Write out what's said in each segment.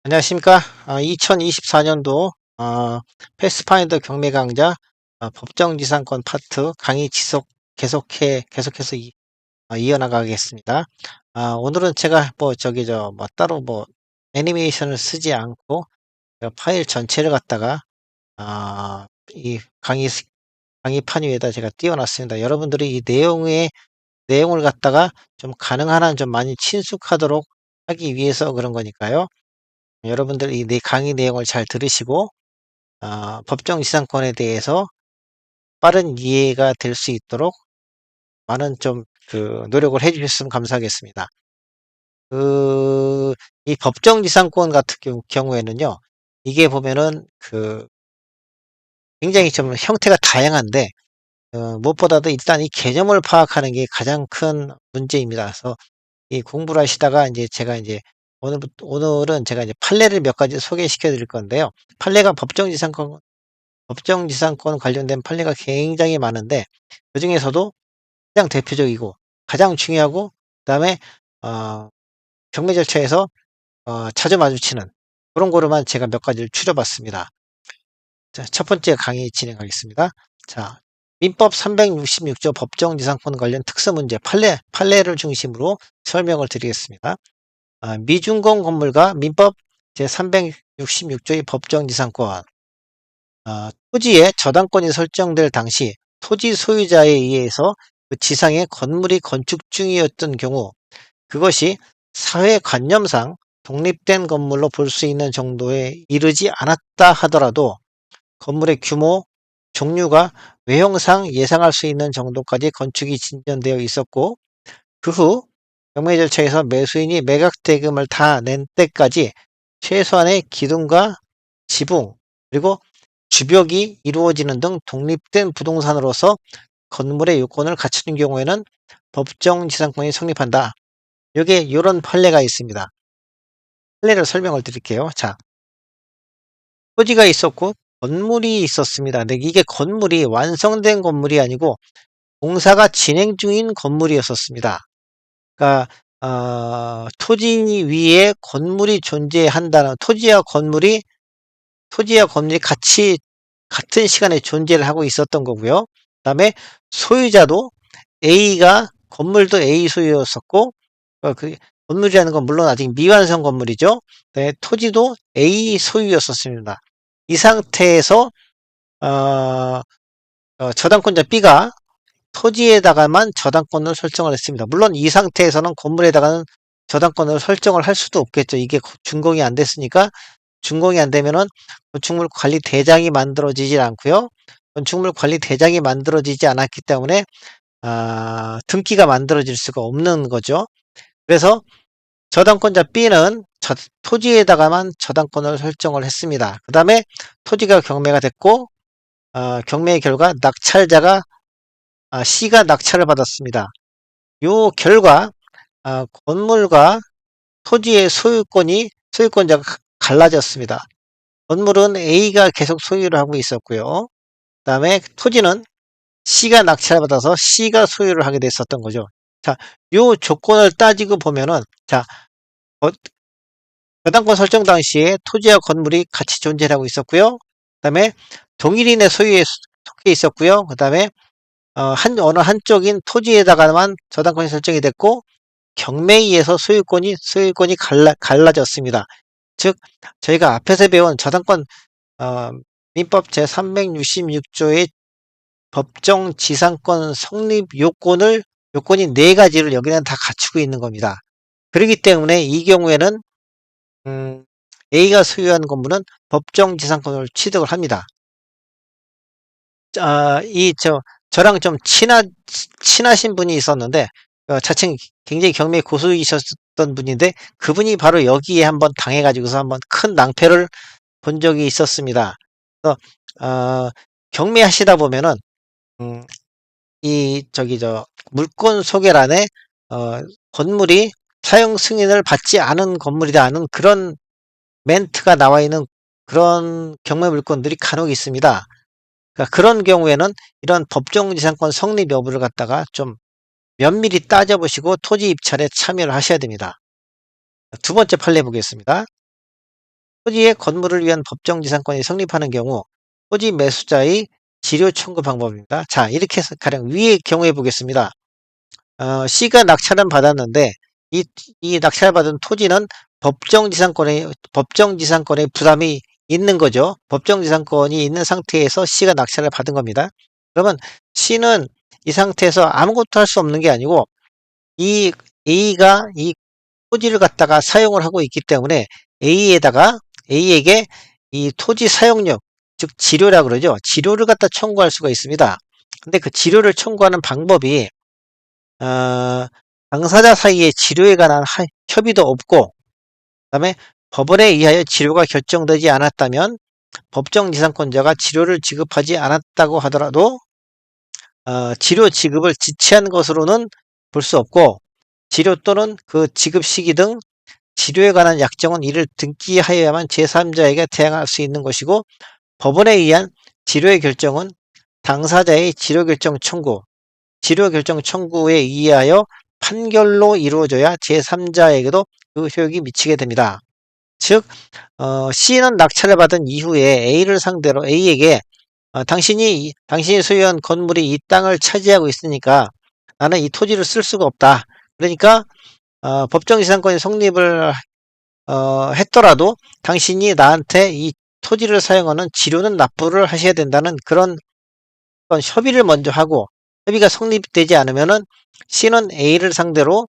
안녕하십니까. 2024년도 패스파인더 경매 강좌 법정지상권 파트 강의 계속해서 이어나가겠습니다. 오늘은 제가 따로 애니메이션을 쓰지 않고 파일 전체를 갖다가 이 강의판 위에다 제가 띄워놨습니다. 여러분들이 이 내용을 갖다가 좀 가능한 한 좀 많이 친숙하도록 하기 위해서 그런 거니까요. 여러분들 이 강의 내용을 잘 들으시고 법정지상권에 대해서 빠른 이해가 될 수 있도록 많은 노력을 해 주셨으면 감사하겠습니다. 그 이 법정지상권 같은 경우에는요. 이게 보면은 굉장히 좀 형태가 다양한데 무엇보다도 일단 이 개념을 파악하는 게 가장 큰 문제입니다. 그래서 이 공부를 하시다가 이제 제가 이제 오늘은 제가 이제 판례를 몇 가지 소개시켜 드릴 건데요. 판례가 법정지상권 관련된 판례가 굉장히 많은데 그중에서도 가장 대표적이고 가장 중요하고 그다음에 어 경매 절차에서 자주 마주치는 그런 거로만 제가 몇 가지를 추려 봤습니다. 자, 첫 번째 강의 진행하겠습니다. 자, 민법 366조 법정지상권 관련 특수 문제 판례를 중심으로 설명을 드리겠습니다. 미준공 건물과 민법 제366조의 법정지상권 토지의 저당권이 설정될 당시 토지 소유자에 의해서 그 지상에 건물이 건축 중이었던 경우 그것이 사회관념상 독립된 건물로 볼 수 있는 정도에 이르지 않았다 하더라도 건물의 규모, 종류가 외형상 예상할 수 있는 정도까지 건축이 진전되어 있었고 그 후 경매 절차에서 매수인이 매각 대금을 다 낸 때까지 최소한의 기둥과 지붕 그리고 주벽이 이루어지는 등 독립된 부동산으로서 건물의 요건을 갖추는 경우에는 법정지상권이 성립한다. 여기에 이런 판례가 있습니다. 판례를 설명을 드릴게요. 자, 토지가 있었고 건물이 있었습니다. 근데 이게 건물이 완성된 건물이 아니고 공사가 진행 중인 건물이었었습니다. 그러니까 토지 위에 건물이 존재한다는 토지와 건물이 같이 같은 시간에 존재를 하고 있었던 거고요. 그다음에 소유자도 건물도 A 소유였었고 그 건물이라는 건 물론 아직 미완성 건물이죠. 네, 토지도 A 소유였었습니다. 이 상태에서 어, 저당권자 B가 토지에다가만 저당권을 설정을 했습니다. 물론 이 상태에서는 건물에다가는 저당권을 설정을 할 수도 없겠죠. 이게 준공이 안 됐으니까 준공이 안 되면은 건축물 관리 대장이 만들어지질 않고요. 건축물 관리 대장이 만들어지지 않았기 때문에 등기가 만들어질 수가 없는 거죠. 그래서 저당권자 B는 토지에다가만 저당권을 설정을 했습니다. 그 다음에 토지가 경매가 됐고 경매의 결과 C가 낙찰을 받았습니다. 요 결과 건물과 토지의 소유권자가 갈라졌습니다. 건물은 A가 계속 소유를 하고 있었고요. 그 다음에 토지는 C가 낙찰을 받아서 C가 소유를 하게 됐었던 거죠. 자, 요 조건을 따지고 보면은, 자, 저당권 설정 당시에 토지와 건물이 같이 존재하고 있었고요. 그 다음에 동일인의 소유에 속해 있었고요. 그 다음에 어느 한쪽인 토지에다가만 저당권이 설정이 됐고, 경매에 의해서 소유권이 갈라졌습니다. 즉, 저희가 앞에서 배운 어, 민법 제366조의 법정지상권 성립 요건이 네 가지를 여기는 다 갖추고 있는 겁니다. 그렇기 때문에 이 경우에는 음, A가 소유한 건물은 법정지상권을 취득을 합니다. 저랑 좀 친하신 분이 있었는데, 자칭 굉장히 경매 고수이셨던 분인데, 그분이 바로 여기에 한번 당해가지고서 한번 큰 낭패를 본 적이 있었습니다. 그래서, 경매하시다 보면은, 음, 물권 소개란에, 어, 건물이 사용 승인을 받지 않은 건물이라는 그런 멘트가 나와 있는 그런 경매 물건들이 간혹 있습니다. 그러니까 그런 경우에는 이런 법정지상권 성립 여부를 갖다가 좀 면밀히 따져보시고 토지 입찰에 참여를 하셔야 됩니다. 두 번째 판례 보겠습니다. 토지의 건물을 위한 법정지상권이 성립하는 경우 토지 매수자의 지료 청구 방법입니다. 자, 이렇게 해서 가령 위의 경우에 보겠습니다. C가 낙찰은 받았는데 이 낙찰받은 토지는 법정지상권의 부담이 있는 거죠. 법정지상권이 있는 상태에서 C가 낙찰을 받은 겁니다. 그러면 C는 이 상태에서 아무것도 할 수 없는 게 아니고 이 A가 이 토지를 갖다가 사용을 하고 있기 때문에 A에게 이 토지 사용료, 즉 지료라 그러죠. 지료를 갖다 청구할 수가 있습니다. 근데 그 지료를 청구하는 방법이 어, 당사자 사이에 지료에 관한 협의도 없고, 그다음에 법원에 의하여 지료가 결정되지 않았다면 법정지상권자가 지료를 지급하지 않았다고 하더라도 지료 지급을 지체한 것으로는 볼 수 없고, 지료 또는 그 지급 시기 등 지료에 관한 약정은 이를 등기하여야만 제3자에게 대항할 수 있는 것이고, 법원에 의한 지료의 결정은 당사자의 지료결정 청구에 의하여 판결로 이루어져야 제3자에게도 그 효력이 미치게 됩니다. 즉, C는 낙찰을 받은 이후에 A에게 당신이 소유한 건물이 이 땅을 차지하고 있으니까 나는 이 토지를 쓸 수가 없다. 그러니까 법정지상권이 성립을 했더라도 당신이 나한테 이 토지를 사용하는 지료는 납부를 하셔야 된다는 그런 협의를 먼저 하고, 협의가 성립되지 않으면은 C는 A를 상대로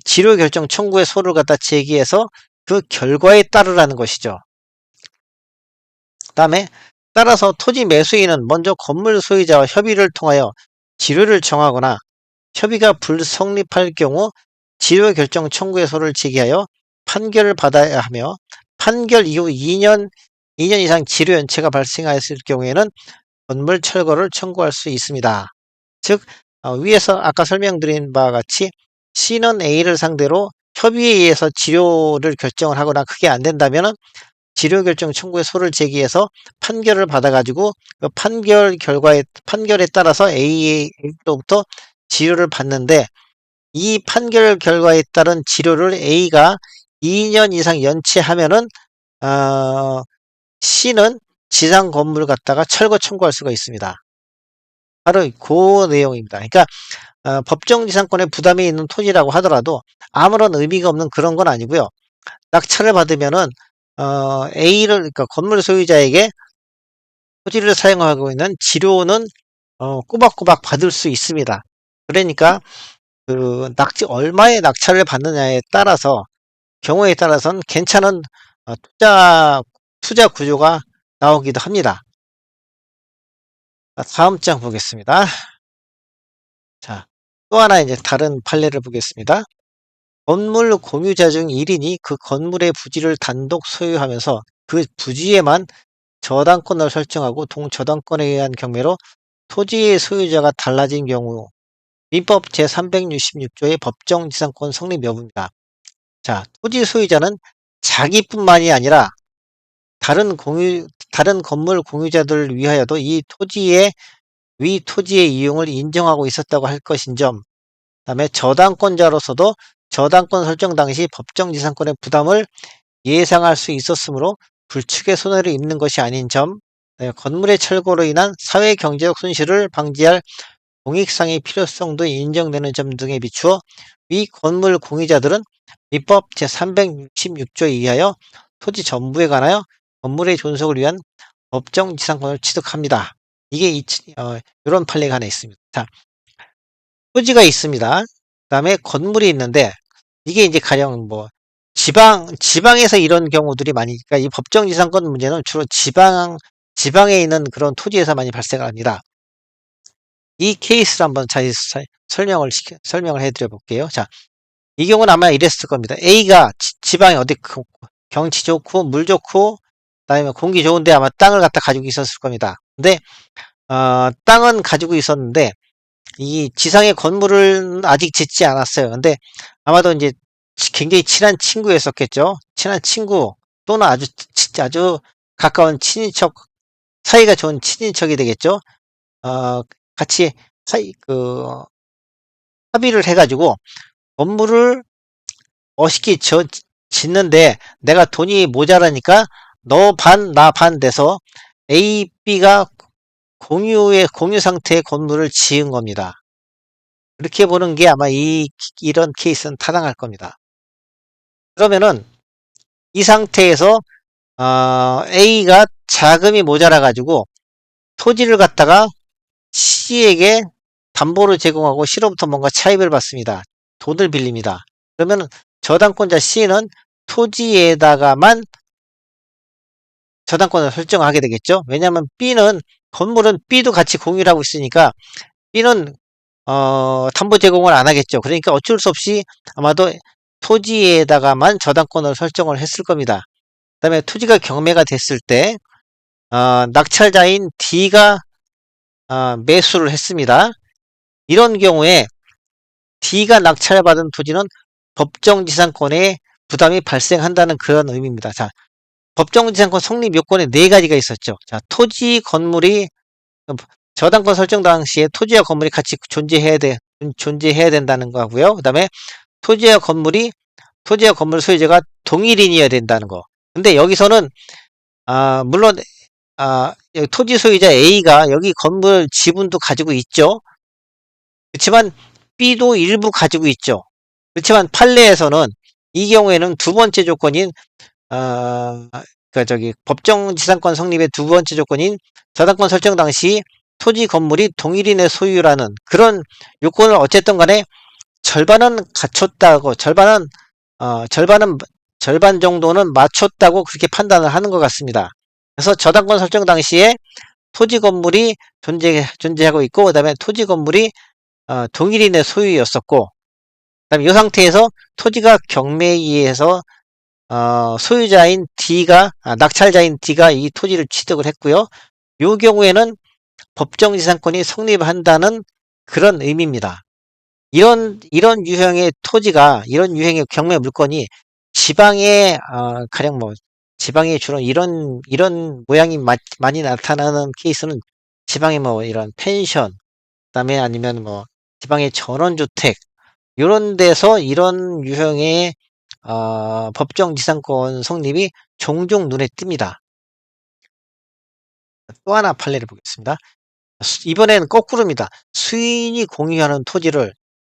지료 결정 청구의 소를 갖다 제기해서 그 결과에 따르라는 것이죠. 다음에 따라서 토지 매수인은 먼저 건물 소유자와 협의를 통하여 지료를 정하거나 협의가 불성립할 경우 지료 결정 청구의 소를 제기하여 판결을 받아야 하며, 판결 이후 2년 이상 지료 연체가 발생하였을 경우에는 건물 철거를 청구할 수 있습니다. 즉, 위에서 아까 설명드린 바와 같이 C는 A를 상대로 협의에 의해서 지료를 결정을 하거나 그게 안 된다면 지료 결정 청구의 소를 제기해서 판결을 받아가지고 그 판결에 따라서 A로부터 지료를 받는데, 이 판결 결과에 따른 지료를 A가 2년 이상 연체하면은 C는 지상 건물을 갖다가 철거 청구할 수가 있습니다. 바로 그 내용입니다. 그러니까 법정지상권에 부담이 있는 토지라고 하더라도 아무런 의미가 없는 그런 건 아니고요. 낙찰을 받으면은 그러니까 건물 소유자에게 토지를 사용하고 있는 지료는 꼬박꼬박 받을 수 있습니다. 그러니까 그 얼마의 낙찰을 받느냐에 따라서 경우에 따라서는 괜찮은 투자 구조가 나오기도 합니다. 다음 장 보겠습니다. 자, 또 하나 이제 다른 판례를 보겠습니다. 건물 공유자 중 1인이 그 건물의 부지를 단독 소유하면서 그 부지에만 저당권을 설정하고 동저당권에 의한 경매로 토지의 소유자가 달라진 경우 민법 제366조의 법정지상권 성립 여부입니다. 자, 토지 소유자는 자기뿐만이 아니라 다른 건물 공유자들을 위하여도 위 토지의 이용을 인정하고 있었다고 할 것인점, 그다음에 저당권자로서도 저당권 설정 당시 법정지상권의 부담을 예상할 수 있었으므로 불측의 손해를 입는 것이 아닌 점, 건물의 철거로 인한 사회 경제적 손실을 방지할 공익상의 필요성도 인정되는 점 등에 비추어 위 건물 공유자들은 민법 제366조에 의하여 토지 전부에 관하여 건물의 존속을 위한 법정지상권을 취득합니다. 이게 이런 판례가 하나 있습니다. 자, 토지가 있습니다. 그다음에 건물이 있는데 이게 이제 가령 뭐 지방에서 이런 경우들이 많이, 그러니까 이 법정지상권 문제는 주로 지방에 있는 그런 토지에서 많이 발생을 합니다. 이 케이스를 한번 잘 설명을 해드려 볼게요. 자, 이 경우는 아마 이랬을 겁니다. A가 지방에 어디 경치 좋고 물 좋고 그다음에 공기 좋은데 아마 땅을 갖다 가지고 있었을 겁니다. 근데 땅은 가지고 있었는데 이 지상의 건물은 아직 짓지 않았어요. 근데 아마도 이제 굉장히 친한 친구였었겠죠. 친한 친구 또는 아주 가까운 친인척, 사이가 좋은 친인척이 되겠죠. 같이 합의를 해가지고 건물을 멋있게 짓는데 내가 돈이 모자라니까 너 반, 나 반 돼서 A, B가 공유 상태의 건물을 지은 겁니다. 그렇게 보는 게 아마 이런 케이스는 타당할 겁니다. 그러면은 이 상태에서 A가 자금이 모자라 가지고 토지를 갖다가 C에게 담보로 제공하고 C로부터 뭔가 차입을 받습니다. 돈을 빌립니다. 그러면 저당권자 C는 토지에다가만 저당권을 설정하게 되겠죠. 왜냐하면 건물은 B도 같이 공유를 하고 있으니까 B는 담보 제공을 안 하겠죠. 그러니까 어쩔 수 없이 아마도 토지에다가만 저당권을 설정을 했을 겁니다. 그다음에 토지가 경매가 됐을 때 낙찰자인 D가 매수를 했습니다. 이런 경우에 D가 낙찰받은 토지는 법정지상권에 부담이 발생한다는 그런 의미입니다. 자, 법정지상권 성립 요건에 네 가지가 있었죠. 자, 토지, 건물이 저당권 설정 당시에 토지와 건물이 같이 존재해야 된다는 거고요. 그다음에 토지와 건물 소유자가 동일인이어야 된다는 거. 근데 여기서는 물론 여기 토지 소유자 A가 여기 건물 지분도 가지고 있죠. 그렇지만 B도 일부 가지고 있죠. 그렇지만 판례에서는 이 경우에는 두 번째 조건인 법정지상권 성립의 두 번째 조건인 저당권 설정 당시 토지 건물이 동일인의 소유라는 그런 요건을 어쨌든 간에 절반은 갖췄다고 절반 정도는 맞췄다고 그렇게 판단을 하는 것 같습니다. 그래서 저당권 설정 당시에 토지 건물이 존재하고 있고 그다음에 토지 건물이 동일인의 소유였었고 그다음에 이 상태에서 토지가 경매에 의해서 소유자인 낙찰자인 D가 이 토지를 취득을 했고요. 이 경우에는 법정지상권이 성립한다는 그런 의미입니다. 이런 이런 유형의 경매 물건이 가령 지방에 주로 이런 모양이 많이 나타나는 케이스는 지방에 이런 펜션, 그다음에 아니면 지방의 전원주택, 이런 데서 이런 유형의 법정지상권 성립이 종종 눈에 띕니다. 또 하나 판례를 보겠습니다. 이번에는 거꾸로입니다. 수인이 공유하는 토지를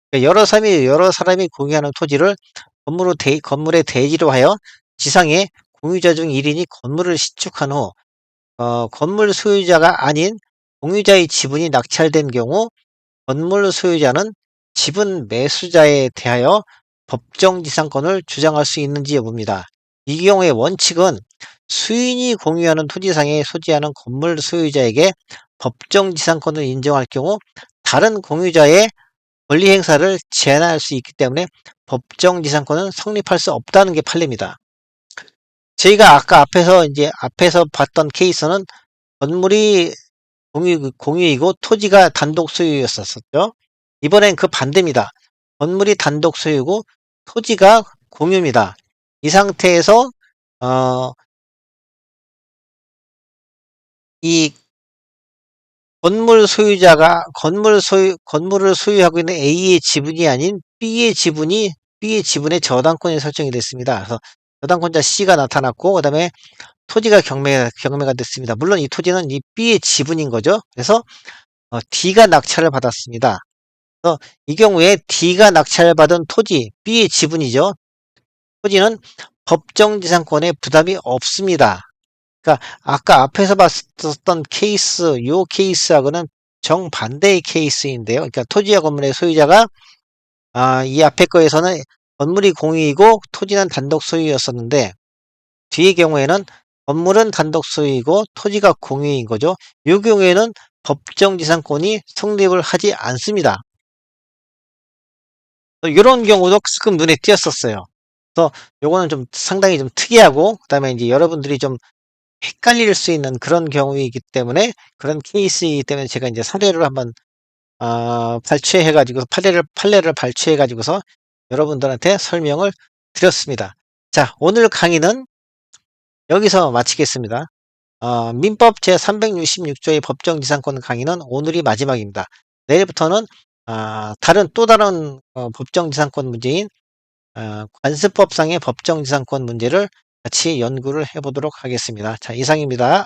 그러니까 여러 사람이 공유하는 토지를 건물의 대지로 하여 지상에 공유자 중 1인이 건물을 신축한 후 건물 소유자가 아닌 공유자의 지분이 낙찰된 경우 건물 소유자는 지분 매수자에 대하여 법정지상권을 주장할 수 있는지 여부입니다. 이 경우의 원칙은 수인이 공유하는 토지상에 소지하는 건물 소유자에게 법정지상권을 인정할 경우 다른 공유자의 권리 행사를 제한할 수 있기 때문에 법정지상권은 성립할 수 없다는 게 판례입니다. 저희가 아까 앞에서 봤던 케이스는 건물이 공유이고 토지가 단독 소유였었죠. 이번엔 그 반대입니다. 건물이 단독 소유고 토지가 공유입니다. 이 상태에서 이 건물을 소유하고 있는 A의 지분이 아닌 B의 지분의 저당권이 설정이 됐습니다. 그래서 저당권자 C가 나타났고, 그 다음에 토지가 경매가 됐습니다. 물론 이 토지는 이 B의 지분인 거죠. 그래서 D가 낙찰을 받았습니다. 그래서 이 경우에 D가 낙찰받은 토지, B의 지분이죠. 토지는 법정지상권에 부담이 없습니다. 그러니까 아까 앞에서 봤었던 요 케이스하고는 정반대의 케이스인데요. 그러니까 토지와 건물의 소유자가 이 앞에 거에서는 건물이 공유이고 토지는 단독 소유였었는데 뒤의 경우에는 건물은 단독 소유이고 토지가 공유인 거죠. 이 경우에는 법정지상권이 성립을 하지 않습니다. 이런 경우도 지금 눈에 띄었었어요. 그래서 요거는 좀 상당히 좀 특이하고 그다음에 이제 여러분들이 좀 헷갈릴 수 있는 그런 경우이기 때문에 그런 케이스이기 때문에 제가 이제 사례를 한번 발췌해 가지고 판례를 발췌해 가지고서 여러분들한테 설명을 드렸습니다. 자, 오늘 강의는 여기서 마치겠습니다. 민법 제366조의 법정지상권 강의는 오늘이 마지막입니다. 내일부터는 또 다른 법정지상권 문제인 관습법상의 법정지상권 문제를 같이 연구를 해 보도록 하겠습니다. 자, 이상입니다.